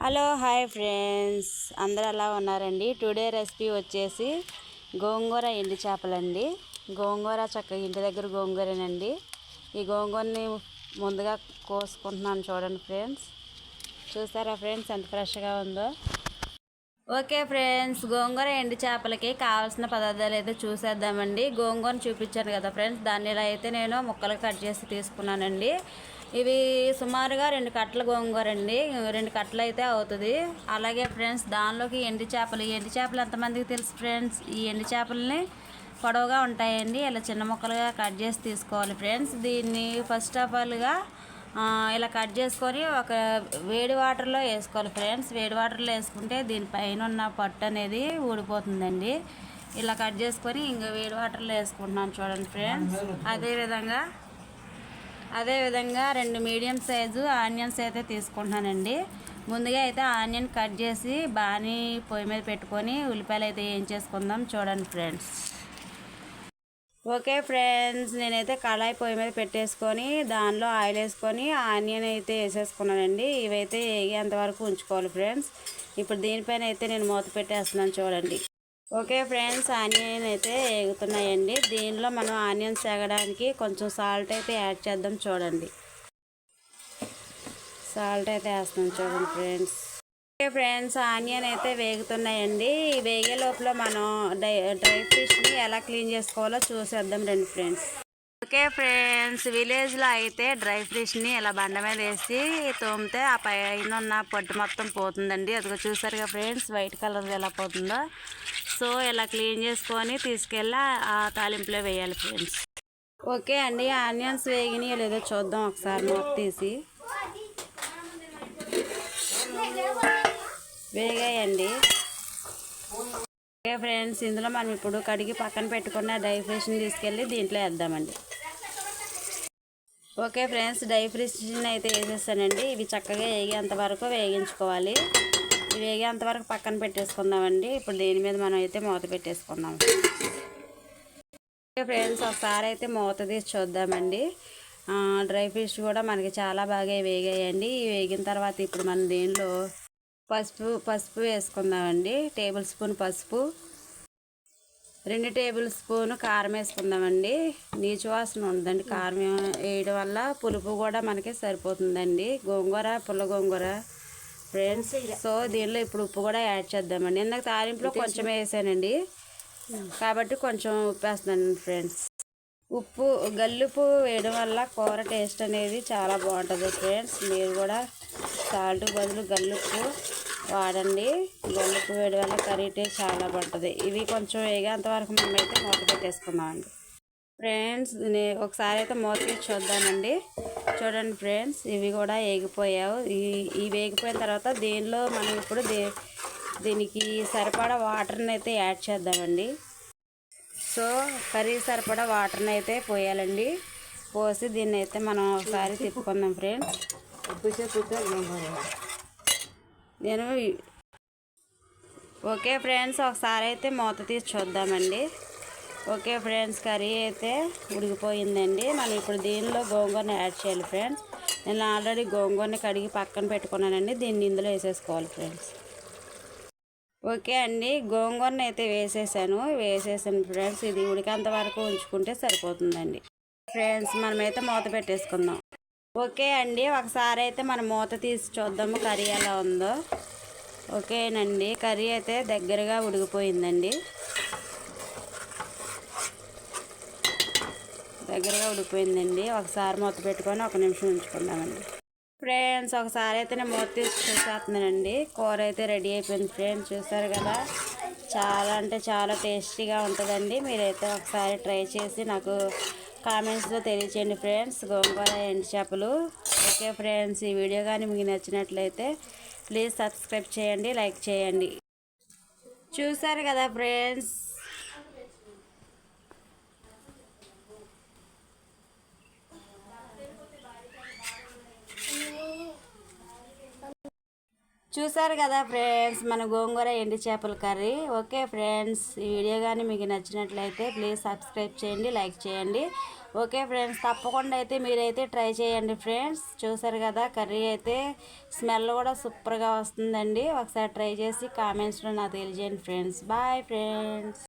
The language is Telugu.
హలో హాయ్ ఫ్రెండ్స్, అందరూ ఎలా ఉన్నారండి? టుడే రెసిపీ వచ్చేసి గోంగూర ఎండు చేపలండి. గోంగూర చక్కగా ఇంటి దగ్గర గోంగూరేనండి. ఈ గోంగూరని ముందుగా కోసుకుంటున్నాను చూడండి ఫ్రెండ్స్. చూసారా ఫ్రెండ్స్ ఎంత ఫ్రెష్గా ఉందో? ఓకే ఫ్రెండ్స్, గోంగూర ఎండు చేపలకి కావాల్సిన పదార్థాలు అయితే చూసేద్దామండి. గోంగూరను చూపించాను కదా ఫ్రెండ్స్, దాన్ని ఇలా అయితే నేను ముక్కలు కట్ చేసి తీసుకున్నానండి. ఇవి సుమారుగా 2 కట్టల గోంగూర అండి, 2 కట్టలు అయితే అవుతుంది. అలాగే ఫ్రెండ్స్, దానిలోకి ఎండు చేపలు ఎంతమందికి తెలుసు ఫ్రెండ్స్? ఈ ఎండు చేపలని పొడవుగా ఉంటాయండి, ఇలా చిన్న ముక్కలుగా కట్ చేసి తీసుకోవాలి ఫ్రెండ్స్. దీన్ని ఫస్ట్ ఆఫ్ ఆల్గా ఇలా కట్ చేసుకొని ఒక వేడి వాటర్లో వేసుకోవాలి ఫ్రెండ్స్. వేడి వాటర్లో వేసుకుంటే దీనిపైన ఉన్న పట్టు అనేది ఊడిపోతుందండి. ఇలా కట్ చేసుకొని ఇంకా వేడి వాటర్లో వేసుకుంటున్నాను చూడండి ఫ్రెండ్స్. అదేవిధంగా 2 మీడియం సైజు ఆనియన్స్ అయితే తీసుకుంటున్నానండి. ముందుగా అయితే ఆనియన్ కట్ చేసి బాగా పొయ్యి మీద పెట్టుకొని ఉల్లిపాయలు అయితే వేయించేసుకుందాం చూడండి ఫ్రెండ్స్. ఓకే ఫ్రెండ్స్, నేనైతే కళాయి పొయ్యి మీద పెట్టేసుకొని దానిలో ఆయిల్ వేసుకొని ఆనియన్ అయితే వేసేసుకున్నానండి. ఇవైతే వేగేంతవరకు ఉంచుకోవాలి ఫ్రెండ్స్. ఇప్పుడు దీనిపైన అయితే నేను మూత పెట్టేస్తున్నాను చూడండి. ఓకే ఫ్రెండ్స్, ఆనియన్ అయితే వేగుతున్నాయండి. దీనిలో మనం ఆనియన్స్ వేగడానికి కొంచెం సాల్ట్ అయితే యాడ్ చేద్దాం చూడండి. సాల్ట్ అయితే వేస్తున్నాం చూడండి ఫ్రెండ్స్. ఓకే ఫ్రెండ్స్, ఆనియన్ అయితే వేగుతున్నాయండి. ఈ వేగే లోపల మనం డ్రై ఫిష్ని ఎలా క్లీన్ చేసుకోవాలో చూసేద్దాం రండి ఫ్రెండ్స్. ఓకే ఫ్రెండ్స్, విలేజ్లో అయితే డ్రై ఫిష్ని ఇలా బండ మీద వేసి తోమితే ఆ పైన ఉన్న పొట్టు మొత్తం పోతుందండి. అదిగో చూసారుగా ఫ్రెండ్స్, వైట్ కలర్ ఎలా పోతుందో. సో ఇలా క్లీన్ చేసుకొని తీసుకెళ్ళి ఆ తాలింపులో వేయాలి ఫ్రెండ్స్. ఓకే అండి, ఆనియన్స్ వేగినాయో లేదో చూద్దాం ఒకసారి మూత తీసి. వేగాయండి. ఓకే ఫ్రెండ్స్, ఇందులో మనం ఇప్పుడు కడిగి పక్కన పెట్టుకున్న డ్రై ఫిష్ని తీసుకెళ్ళి దీంట్లో వేద్దామండి. ఓకే ఫ్రెండ్స్, డ్రై ఫిష్ని అయితే వేసేస్తానండి. ఇవి చక్కగా వేగేంత వరకు వేగించుకోవాలి. ఇవి వేగేంత వరకు పక్కన పెట్టేసుకుందామండి. ఇప్పుడు దీని మీద మనం అయితే మూత పెట్టేసుకుందాం. ఓకే ఫ్రెండ్స్, ఒకసారి అయితే మూత తీసి చూద్దామండి. డ్రై ఫిష్ కూడా మనకి చాలా బాగా వేగాయండి. వేగిన తర్వాత ఇప్పుడు మనం దీనిలో పసుపు వేసుకుందామండి. టేబుల్ స్పూన్ పసుపు, 2 టేబుల్ స్పూన్ కారం వేసుకుందామండి. నీచు వాసన ఉందండి కారం వేయడం వల్ల. పులుపు కూడా మనకి సరిపోతుందండి. పుల్ల గోంగూర ఫ్రెండ్స్. సో దీనిలో ఇప్పుడు ఉప్పు కూడా యాడ్ చేద్దామండి. ఇందాక తాలింపులో కొంచెం వేసానండి కాబట్టి కొంచెం ఉప్పు వేస్తున్నాను ఫ్రెండ్స్. గల్లుప్పు వేయడం వల్ల కూర టేస్ట్ అనేది చాలా బాగుంటుంది ఫ్రెండ్స్. మీరు కూడా సాల్ట్ బదులు గల్లుప్పు వాడండి. గల్లుప్పు వేయడం వల్ల కర్రీ టేస్ట్ చాలా బాగుంటుంది. ఇవి కొంచెం వేగేంత వరకు మేమైతే మూత పెట్టేసుకున్నామండి ఫ్రెండ్స్. ఒకసారి అయితే మూత తీసి చూద్దామండి. చూడండి ఫ్రెండ్స్, ఇవి కూడా వేగిపోయావు. ఈ వేగిపోయిన తర్వాత దీనిలో మనం ఇప్పుడు దీనికి సరిపడా వాటర్ని అయితే యాడ్ చేద్దామండి. సో కర్రీ సరిపడా వాటర్ని అయితే పోయాలండి. పోసి దీన్ని అయితే మనం ఒకసారి తిప్పుకుందాం ఫ్రెండ్స్. ఓకే ఫ్రెండ్స్, ఒకసారి అయితే మూత తీసి చూద్దామండి. ఓకే ఫ్రెండ్స్, కర్రీ అయితే ఉడికిపోయిందండి. మనం ఇప్పుడు దీనిలో గోంగూరని యాడ్ చేయాలి ఫ్రెండ్స్. నేను ఆల్రెడీ గోంగూరని కడిగి పక్కన పెట్టుకున్నానండి. దీన్ని ఇందులో వేసేసుకోవాలి ఫ్రెండ్స్. ఓకే అండి, గోంగూరని అయితే వేసేసాను ఫ్రెండ్స్. ఇది ఉడికేంత వరకు ఉంచుకుంటే సరిపోతుందండి ఫ్రెండ్స్. మనమైతే మూత పెట్టేసుకుందాం. ఓకే అండి, ఒకసారి అయితే మనం మూత తీసి చూద్దాము కర్రీ ఎలా ఉందో. ఓకేనండి, కర్రీ అయితే దగ్గరగా ఉడికిపోయిందండి. ఒకసారి మూత పెట్టుకొని 1 నిమిషం ఉంచుకుందామండి ఫ్రెండ్స్. ఒకసారి అయితే నేను మూత తీసి చూసేస్తున్నానండి. కూర అయితే రెడీ అయిపోయింది ఫ్రెండ్స్. చూసారు కదా, చాలా అంటే చాలా టేస్టీగా ఉంటుందండి. మీరైతే ఒకసారి ట్రై చేసి నాకు కామెంట్స్లో తెలియచేయండి ఫ్రెండ్స్. గోంగూర ఎండు చేపలు. ఓకే ఫ్రెండ్స్, ఈ వీడియో కానీ మీకు నచ్చినట్లయితే ప్లీజ్ సబ్స్క్రైబ్ చేయండి, లైక్ చేయండి. చూసారు కదా ఫ్రెండ్స్, మన గోంగూర ఎండు చేపల కర్రీ. ఓకే ఫ్రెండ్స్, ఈ వీడియో కానీ మీకు నచ్చినట్లయితే ప్లీజ్ సబ్స్క్రైబ్ చేయండి, లైక్ చేయండి. ఓకే ఫ్రెండ్స్, తప్పకుండా అయితే మీరైతే ట్రై చేయండి ఫ్రెండ్స్. చూసారు కదా కర్రీ అయితే స్మెల్ కూడా సూపర్గా వస్తుందండి. ఒకసారి ట్రై చేసి కామెంట్స్లో నాకు తెలియజేయండి ఫ్రెండ్స్. Bye friends.